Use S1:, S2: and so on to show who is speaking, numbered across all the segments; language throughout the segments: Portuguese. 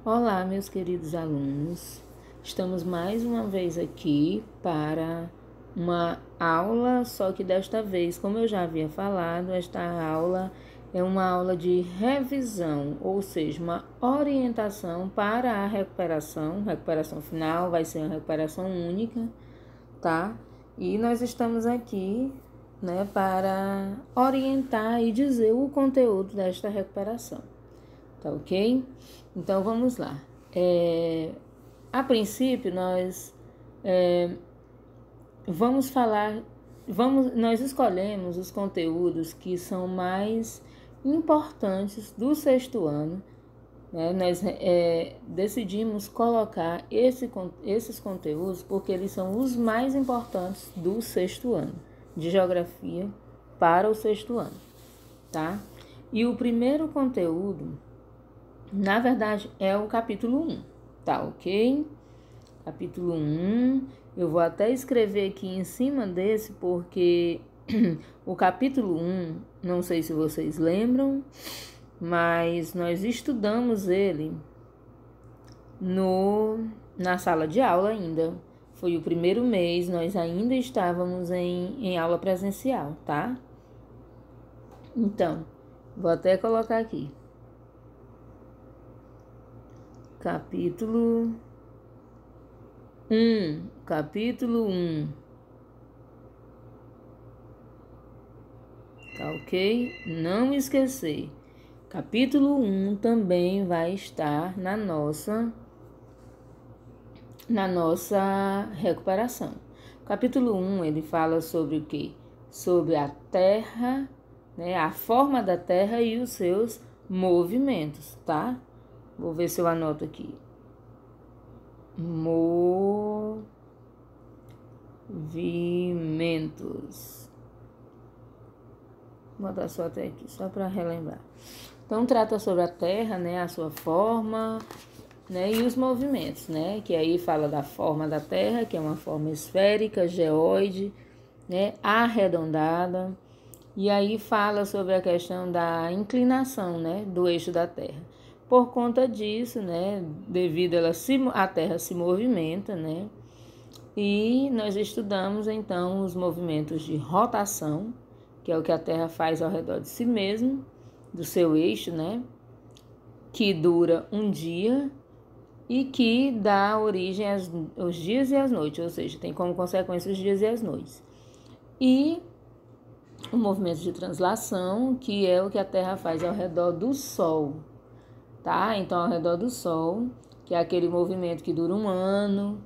S1: Olá, meus queridos alunos. Estamos mais uma vez aqui para uma aula, só que desta vez, como eu já havia falado, esta aula é uma aula de revisão, ou seja, uma orientação para a recuperação. Recuperação final vai ser uma recuperação única, tá? E nós estamos aqui, né, para orientar e dizer o conteúdo desta recuperação. Tá ok? Então vamos lá. A princípio nós nós escolhemos os conteúdos que são mais importantes do sexto ano, né? Nós decidimos colocar esses conteúdos porque eles são os mais importantes do sexto ano de geografia para o sexto ano, tá? E o primeiro conteúdo, na verdade, é o capítulo 1, tá ok? Capítulo 1, eu vou até escrever aqui em cima desse, porque o capítulo 1, não sei se vocês lembram, mas nós estudamos ele na sala de aula ainda. Foi o primeiro mês, nós ainda estávamos em aula presencial, tá? Então, vou até colocar aqui. Capítulo 1, capítulo 1. Tá ok? Não esquecer. Capítulo 1 também vai estar na nossa recuperação. Capítulo 1, ele fala sobre o quê? Sobre a Terra, né? A forma da Terra e os seus movimentos, tá? Vou ver se eu anoto aqui. Movimentos. Vou botar só até aqui, só para relembrar. Então, trata sobre a Terra, né? A sua forma, né? E os movimentos, né? Que aí fala da forma da Terra, que é uma forma esférica, geóide, né? Arredondada. E aí fala sobre a questão da inclinação, né? Do eixo da Terra. Por conta disso, né, devido a Terra se movimenta, né, e nós estudamos então os movimentos de rotação, que é o que a Terra faz ao redor de si mesmo, do seu eixo, né, que dura um dia e que dá origem aos dias e às noites, ou seja, tem como consequência os dias e as noites. E o movimento de translação, que é o que a Terra faz ao redor do Sol, tá? Então, ao redor do Sol, que é aquele movimento que dura um ano,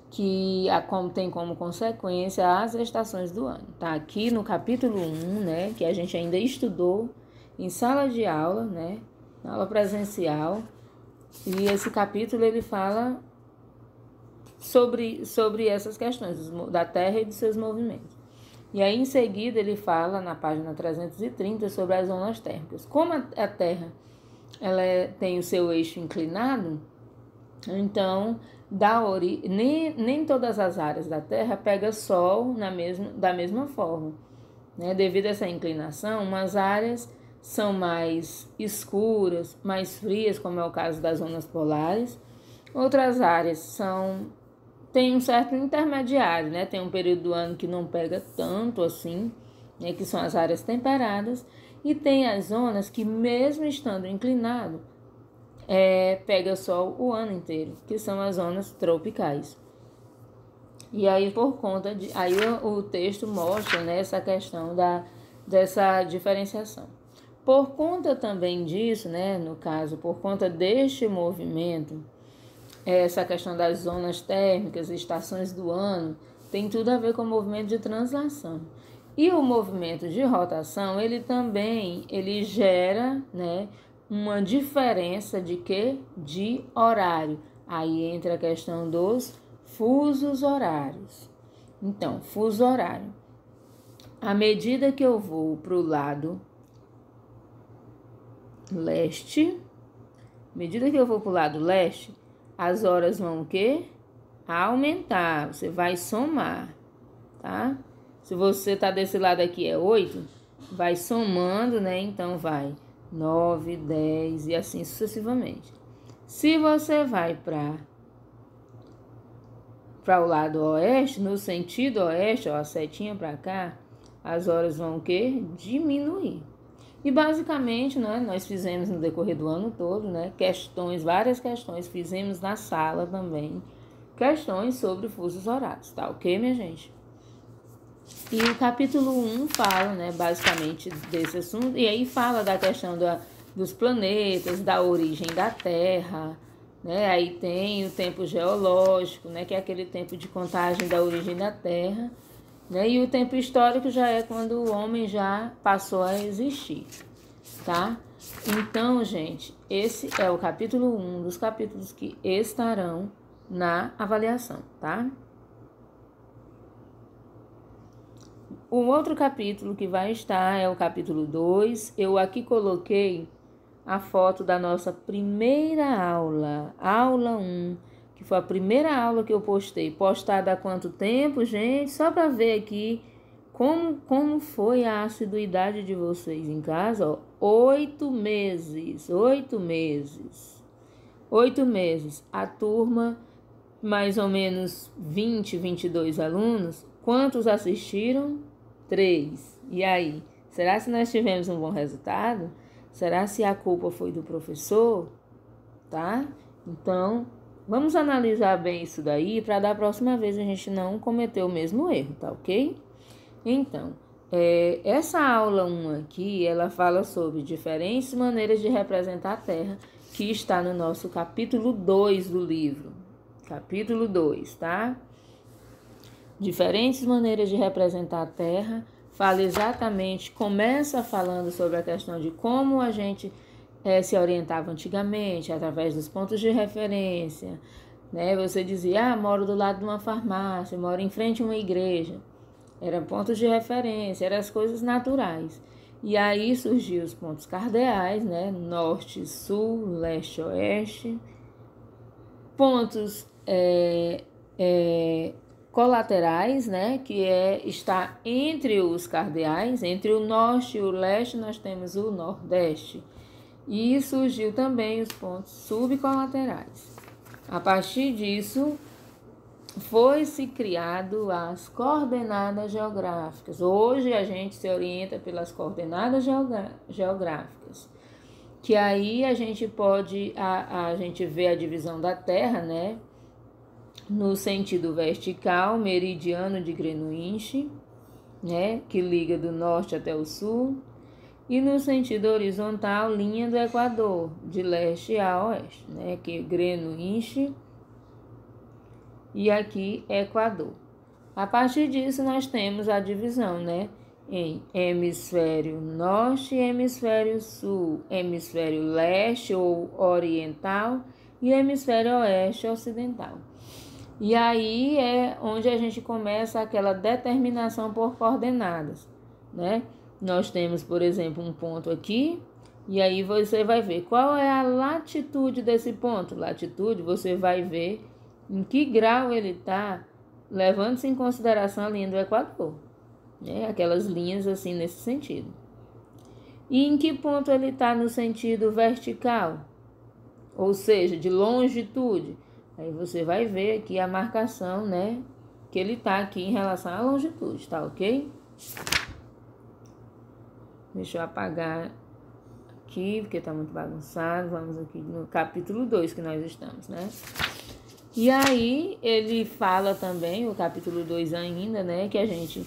S1: que tem como consequência as estações do ano. Tá aqui no capítulo 1, né, que a gente ainda estudou em sala de aula, né, na aula presencial. E esse capítulo ele fala sobre essas questões da Terra e de seus movimentos. E aí, em seguida, ele fala na página 330 sobre as zonas térmicas. Como a Terra tem o seu eixo inclinado, então nem todas as áreas da Terra pegam sol da mesma forma, né? Devido a essa inclinação, umas áreas são mais escuras, mais frias, como é o caso das zonas polares. Outras áreas tem um certo intermediário, né? Tem um período do ano que não pega tanto assim, né? Que são as áreas temperadas. E tem as zonas que, mesmo estando inclinado, pega sol o ano inteiro, que são as zonas tropicais. E aí, por conta de... Aí o texto mostra, né, essa questão dessa diferenciação. Por conta também disso, né, no caso, por conta deste movimento, essa questão das zonas térmicas, estações do ano, tem tudo a ver com o movimento de translação. E o movimento de rotação, ele gera, né, uma diferença de quê? De horário. Aí entra a questão dos fusos horários. Então, fuso horário. À medida que eu vou para o lado leste, as horas vão o quê? Aumentar. Você vai somar, tá? Se você tá desse lado aqui é 8, vai somando, né? Então vai 9, 10 e assim sucessivamente. Se você vai para o lado oeste, no sentido oeste, ó, a setinha para cá, as horas vão o quê? Diminuir. E basicamente, né, nós fizemos no decorrer do ano todo, né, várias questões, fizemos na sala também, questões sobre fusos horários, tá ok, minha gente? E o capítulo 1 fala, né, basicamente desse assunto, e aí fala da questão dos planetas, da origem da Terra, né, aí tem o tempo geológico, né, que é aquele tempo de contagem da origem da Terra, né, e o tempo histórico já é quando o homem já passou a existir, tá? Então, gente, esse é o capítulo 1 dos capítulos que estarão na avaliação, tá? O outro capítulo que vai estar é o capítulo 2. Eu aqui coloquei a foto da nossa primeira aula, aula 1, que foi a primeira aula que eu postei. Postada há quanto tempo, gente? Só para ver aqui como foi a assiduidade de vocês em casa, ó. 8 meses, 8 meses. 8 meses. A turma, mais ou menos 20, 22 alunos. Quantos assistiram? 3. E aí? Será que nós tivemos um bom resultado? Será se a culpa foi do professor? Tá? Então, vamos analisar bem isso daí para da próxima vez a gente não cometer o mesmo erro, tá ok? Então, essa aula 1 aqui, ela fala sobre diferentes maneiras de representar a Terra, que está no nosso capítulo 2 do livro. Capítulo 2, tá? Diferentes maneiras de representar a Terra. Fala exatamente, começa falando sobre a questão de como a gente se orientava antigamente, através dos pontos de referência, né? Você dizia, moro do lado de uma farmácia, moro em frente a uma igreja. Eram pontos de referência, eram as coisas naturais. E aí surgiu os pontos cardeais, né? Norte, sul, leste, oeste. Pontos colaterais, né? Que está entre os cardeais, entre o norte e o leste, nós temos o nordeste. E surgiu também os pontos subcolaterais. A partir disso, foi-se criado as coordenadas geográficas. Hoje a gente se orienta pelas coordenadas geográficas, que aí a gente pode, a gente vê a divisão da Terra, né? No sentido vertical, meridiano de Greenwich, né? Que liga do norte até o sul. E no sentido horizontal, linha do Equador, de leste a oeste, né? Que é Greenwich e aqui Equador. A partir disso, nós temos a divisão, né? Em hemisfério norte e hemisfério sul, hemisfério leste ou oriental e hemisfério oeste ocidental. E aí é onde a gente começa aquela determinação por coordenadas, né? Nós temos, por exemplo, um ponto aqui, e aí você vai ver qual é a latitude desse ponto. Latitude, você vai ver em que grau ele está, levando-se em consideração a linha do Equador, né? Aquelas linhas assim nesse sentido. E em que ponto ele está no sentido vertical, ou seja, de longitude. Aí você vai ver aqui a marcação, né? Que ele está aqui em relação à longitude, tá ok? Deixa eu apagar aqui, porque está muito bagunçado. Vamos aqui no capítulo 2 que nós estamos, né? E aí ele fala também, o capítulo 2 ainda, né? Que a gente,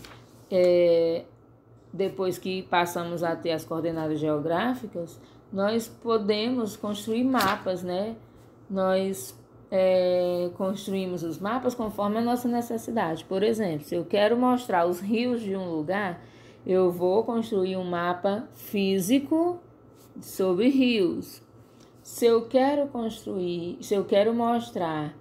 S1: depois que passamos a ter as coordenadas geográficas, nós podemos construir mapas, né? Nós construímos os mapas conforme a nossa necessidade. Por exemplo, se eu quero mostrar os rios de um lugar, eu vou construir um mapa físico sobre rios. Se eu quero mostrar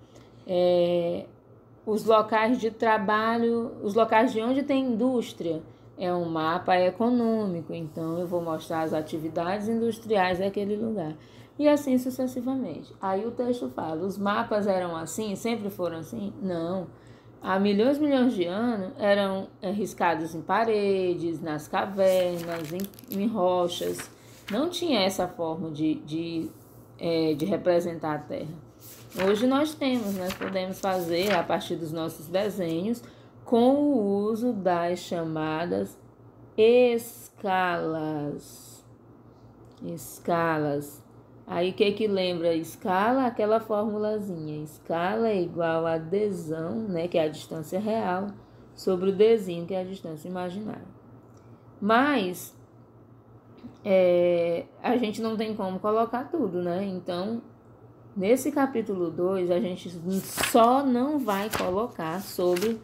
S1: os locais de trabalho, os locais de onde tem indústria, é um mapa econômico, então eu vou mostrar as atividades industriais daquele lugar. E assim sucessivamente. Aí o texto fala, os mapas eram assim, sempre foram assim? Não. Há milhões de anos eram riscados em paredes, nas cavernas, em rochas. Não tinha essa forma de de representar a Terra. Hoje nós podemos fazer a partir dos nossos desenhos com o uso das chamadas escalas. Escalas. Aí o que lembra escala? Aquela formulazinha. Escala é igual a adesão, né, que é a distância real, sobre o desenho, que é a distância imaginária. Mas a gente não tem como colocar tudo, né? Então, nesse capítulo 2, a gente só não vai colocar sobre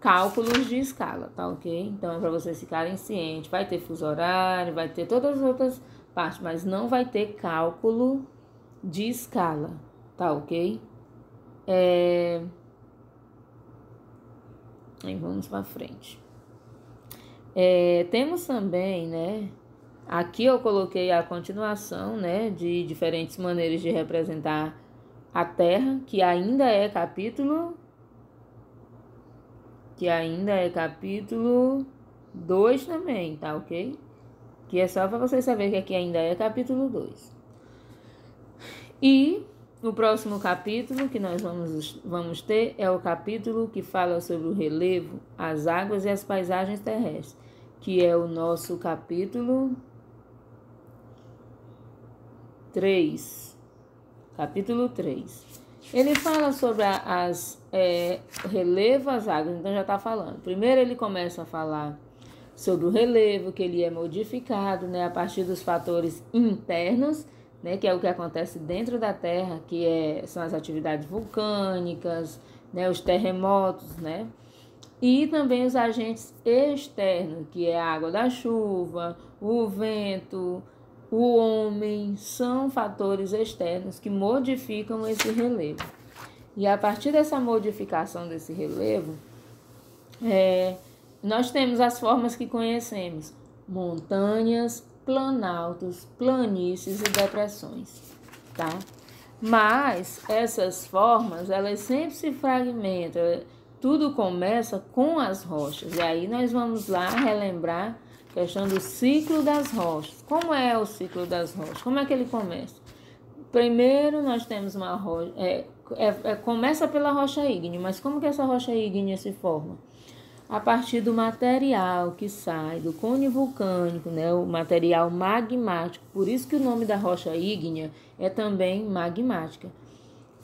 S1: cálculos de escala, tá ok? Então, para vocês ficarem cientes, vai ter fuso horário, vai ter todas as outras partes, mas não vai ter cálculo de escala, tá ok? Aí vamos para frente. Temos também, né? Aqui eu coloquei a continuação, né, de diferentes maneiras de representar a Terra, que ainda é capítulo 2 também, tá ok? Que é só para vocês saberem que aqui ainda é capítulo 2. E o próximo capítulo que nós vamos ter é o capítulo que fala sobre o relevo, as águas e as paisagens terrestres, que é o nosso capítulo 3. Capítulo 3. Ele fala sobre relevo, as águas, então já está falando. Primeiro ele começa a falar sobre o relevo, que ele é modificado, né, a partir dos fatores internos, né, que é o que acontece dentro da Terra, que são as atividades vulcânicas, né, os terremotos, né, e também os agentes externos, que é a água da chuva, o vento, o homem, são fatores externos que modificam esse relevo. E a partir dessa modificação desse relevo, nós temos as formas que conhecemos: montanhas, planaltos, planícies e depressões, tá? Mas essas formas, elas sempre se fragmentam. Tudo começa com as rochas. E aí nós vamos lá relembrar a questão do ciclo das rochas. Como é o ciclo das rochas? Como é que ele começa? Primeiro nós temos uma rocha, começa pela rocha ígnea, mas como que essa rocha ígnea se forma? A partir do material que sai do cone vulcânico, né, o material magmático. Por isso que o nome da rocha ígnea é também magmática,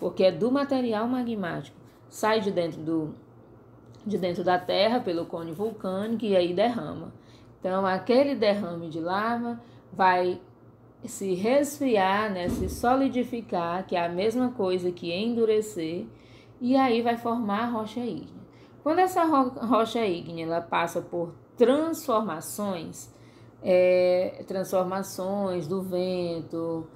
S1: porque é do material magmático. Sai de dentro da terra pelo cone vulcânico e aí derrama. Então, aquele derrame de lava vai se resfriar, né, se solidificar, que é a mesma coisa que endurecer, e aí vai formar a rocha ígnea. Quando essa rocha ígnea ela passa por transformações do vento,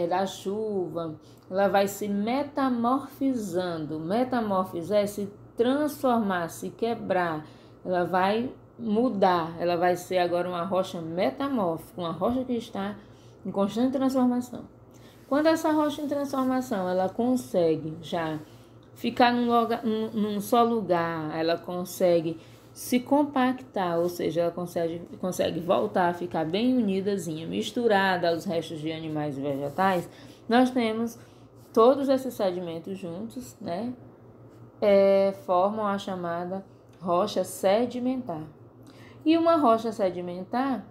S1: da chuva, ela vai se metamorfizando. Metamorfizar é se transformar, se quebrar, ela vai mudar, ela vai ser agora uma rocha metamórfica, uma rocha que está em constante transformação. Quando essa rocha em transformação, ela consegue já ficar num só lugar, ela consegue se compactar, ou seja, ela consegue voltar a ficar bem unidazinha, misturada aos restos de animais e vegetais, nós temos todos esses sedimentos juntos, né? Formam a chamada rocha sedimentar. E uma rocha sedimentar,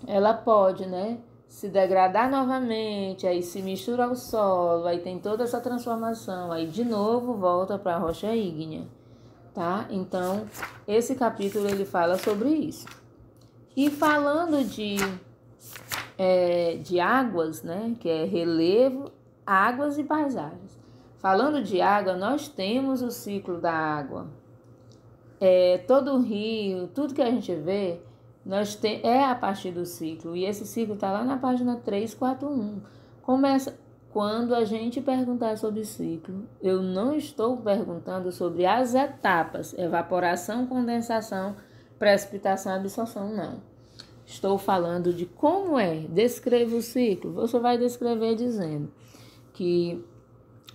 S1: ela pode, né, se degradar novamente, aí se mistura ao solo, aí tem toda essa transformação, aí de novo volta para a rocha ígnea, tá? Então, esse capítulo ele fala sobre isso. E falando de águas, né, que é relevo, águas e paisagens. Falando de água, nós temos o ciclo da água. Todo o rio, tudo que a gente vê, é a partir do ciclo. E esse ciclo está lá na página 341. Começa quando a gente perguntar sobre ciclo. Eu não estou perguntando sobre as etapas, evaporação, condensação, precipitação, absorção, não. Estou falando de como descreva o ciclo. Você vai descrever dizendo que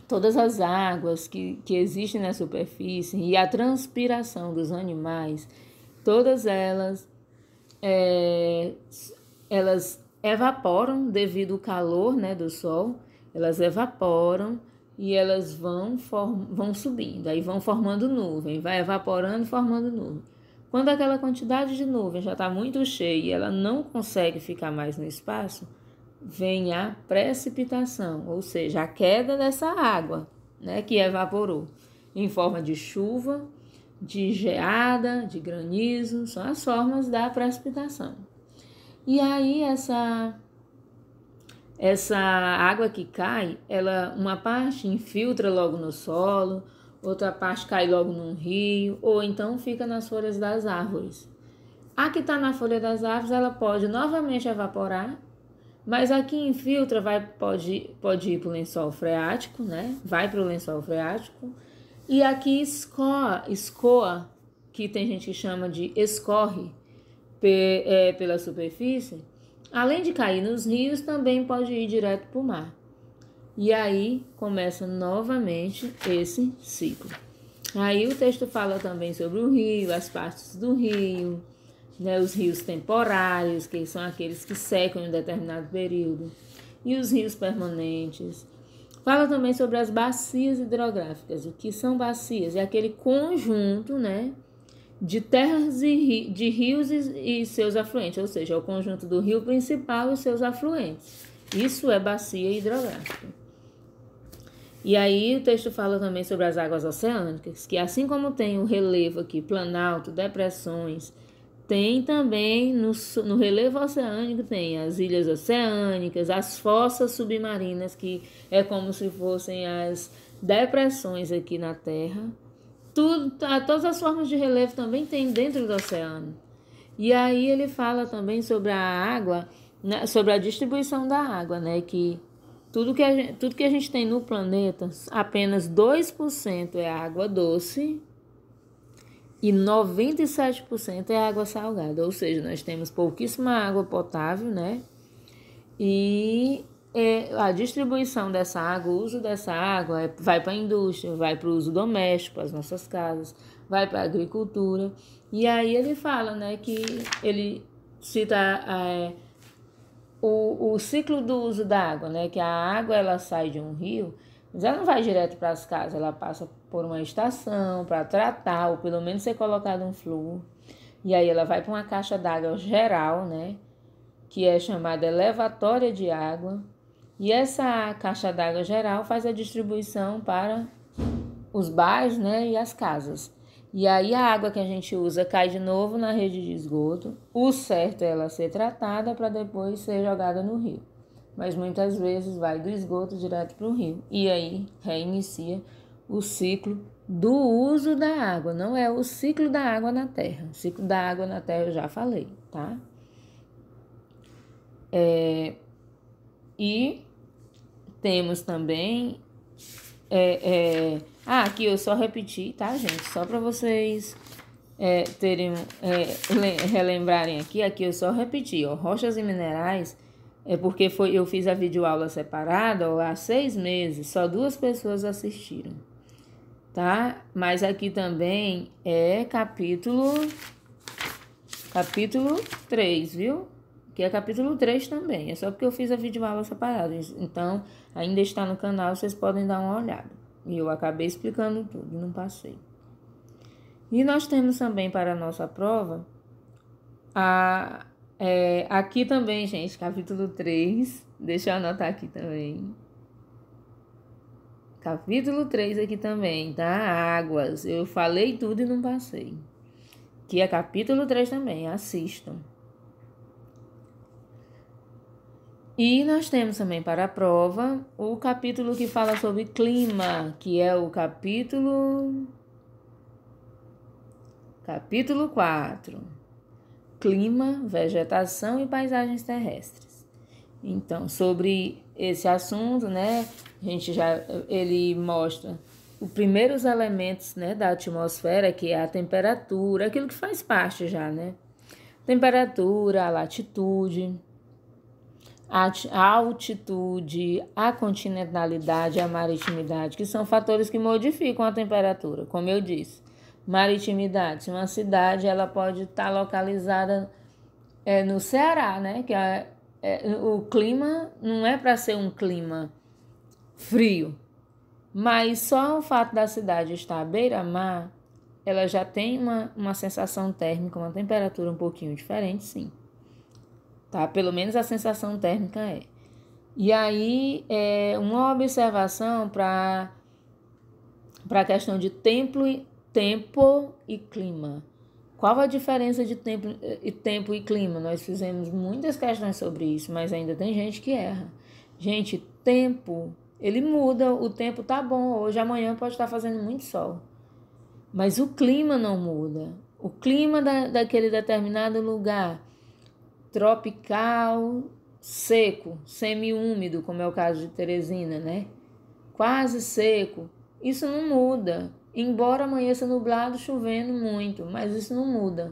S1: todas as águas que existem na superfície e a transpiração dos animais, todas elas evaporam devido ao calor, né, do sol, elas evaporam e elas vão subindo, aí vão formando nuvem, vai evaporando, formando nuvem. Quando aquela quantidade de nuvem já está muito cheia e ela não consegue ficar mais no espaço, vem a precipitação, ou seja, a queda dessa água, né, que evaporou, em forma de chuva, de geada, de granizo, são as formas da precipitação. E aí essa água que cai, uma parte infiltra logo no solo, outra parte cai logo num rio, ou então fica nas folhas das árvores. A que está na folha das árvores, ela pode novamente evaporar, mas a que infiltra pode ir para o lençol freático, né? Vai para o lençol freático. E aqui escoa, que tem gente que chama de escorre pela superfície, além de cair nos rios, também pode ir direto para o mar. E aí começa novamente esse ciclo. Aí o texto fala também sobre o rio, as partes do rio, né, os rios temporários, que são aqueles que secam em um determinado período, e os rios permanentes. Fala também sobre as bacias hidrográficas. O que são bacias? É aquele conjunto, né, de terras de rios e seus afluentes, ou seja, é o conjunto do rio principal e seus afluentes. Isso é bacia hidrográfica. E aí o texto fala também sobre as águas oceânicas, que assim como tem o relevo aqui, planalto, depressões, tem também no relevo oceânico, tem as ilhas oceânicas, as fossas submarinas, que é como se fossem as depressões aqui na Terra. Todas as formas de relevo também tem dentro do oceano. E aí ele fala também sobre a água, né, sobre a distribuição da água, né, que tudo que a gente tem no planeta, apenas 2% é água doce e 97% é água salgada. Ou seja, nós temos pouquíssima água potável, né? E a distribuição dessa água, o uso dessa água vai para a indústria, vai para o uso doméstico, para as nossas casas, vai para a agricultura. E aí ele fala, né, que ele cita o ciclo do uso da água, né? Que a água ela sai de um rio, mas ela não vai direto para as casas, ela passa por uma estação para tratar, ou pelo menos ser colocado um flúor. E aí ela vai para uma caixa d'água geral, né? Que é chamada elevatória de água. E essa caixa d'água geral faz a distribuição para os bairros, né? E as casas. E aí a água que a gente usa cai de novo na rede de esgoto. O certo é ela ser tratada para depois ser jogada no rio. Mas muitas vezes vai do esgoto direto para o rio. E aí reinicia o ciclo do uso da água. Não é o ciclo da água na Terra. O ciclo da água na Terra eu já falei, tá? E temos também... aqui eu só repeti, tá, gente? Só para vocês relembrarem aqui eu só repeti, ó, rochas e minerais, porque eu fiz a videoaula separada, ó, há 6 meses, só 2 pessoas assistiram, tá? Mas aqui também é capítulo 3, viu? Que é capítulo 3 também, é só porque eu fiz a videoaula separada, então ainda está no canal, vocês podem dar uma olhada. E eu acabei explicando tudo, não passei. E nós temos também para a nossa prova, aqui também, gente, capítulo 3, deixa eu anotar aqui também. Capítulo 3 aqui também, tá? Águas, eu falei tudo e não passei. Que é capítulo 3 também, assistam. E nós temos também para a prova o capítulo que fala sobre clima, que é o capítulo 4. Clima, vegetação e paisagens terrestres. Então, sobre esse assunto, né, ele mostra os primeiros elementos, né, da atmosfera, que é a temperatura, aquilo que faz parte já, né? Temperatura, a latitude, a altitude, a continentalidade, a maritimidade, que são fatores que modificam a temperatura, como eu disse. Maritimidade, uma cidade ela pode estar localizada no Ceará, né? Que o clima não é para ser um clima frio, mas só o fato da cidade estar à beira-mar, ela já tem uma sensação térmica, uma temperatura um pouquinho diferente, sim. Tá? Pelo menos a sensação térmica é. E aí, uma observação para a questão de tempo e clima. Qual a diferença de tempo e clima? Nós fizemos muitas questões sobre isso, mas ainda tem gente que erra. Gente, tempo, ele muda, o tempo tá bom, hoje, amanhã pode estar fazendo muito sol. Mas o clima não muda. O clima daquele determinado lugar, tropical, seco, semi-úmido, como é o caso de Teresina, né? Quase seco, isso não muda. Embora amanheça nublado, chovendo muito, mas isso não muda.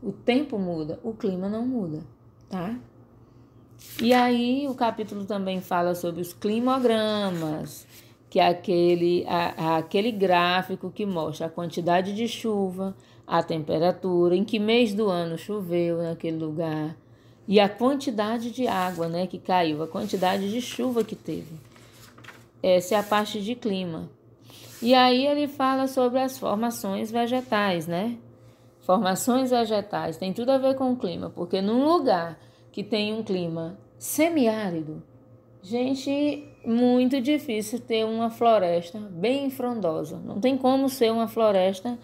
S1: O tempo muda, o clima não muda, tá? E aí o capítulo também fala sobre os climogramas, que é aquele gráfico que mostra a quantidade de chuva, a temperatura, em que mês do ano choveu naquele lugar, e a quantidade de água, né, que caiu, a quantidade de chuva que teve. Essa é a parte de clima. E aí ele fala sobre as formações vegetais, né? Formações vegetais tem tudo a ver com o clima, porque num lugar que tem um clima semiárido, gente, muito difícil ter uma floresta bem frondosa. Não tem como ser uma floresta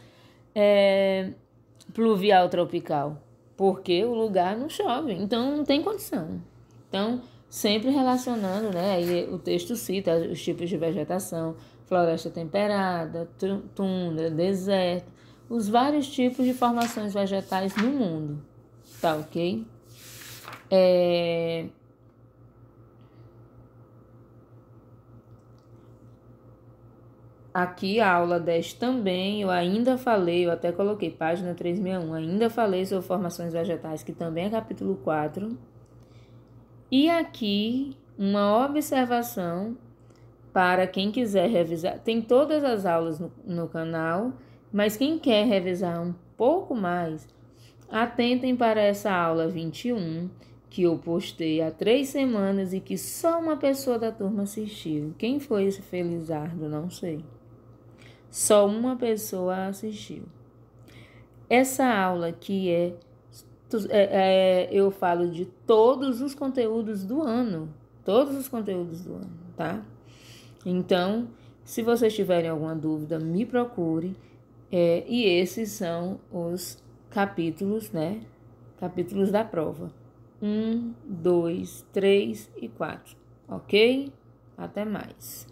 S1: pluvial tropical, porque o lugar não chove, então não tem condição. Então, sempre relacionando, né? E o texto cita os tipos de vegetação, floresta temperada, tundra, deserto, os vários tipos de formações vegetais no mundo, tá ok? Aqui a aula 10 também, eu até coloquei página 361, ainda falei sobre formações vegetais, que também é capítulo 4. E aqui uma observação para quem quiser revisar. Tem todas as aulas no canal, mas quem quer revisar um pouco mais, atentem para essa aula 21, que eu postei há 3 semanas e que só uma pessoa da turma assistiu. Quem foi esse Felizardo? Não sei. Só uma pessoa assistiu. Essa aula aqui eu falo de todos os conteúdos do ano. Todos os conteúdos do ano, tá? Então, se vocês tiverem alguma dúvida, me procure. E esses são os capítulos, né? Capítulos da prova. 1, 2, 3 e 4. Ok? Até mais.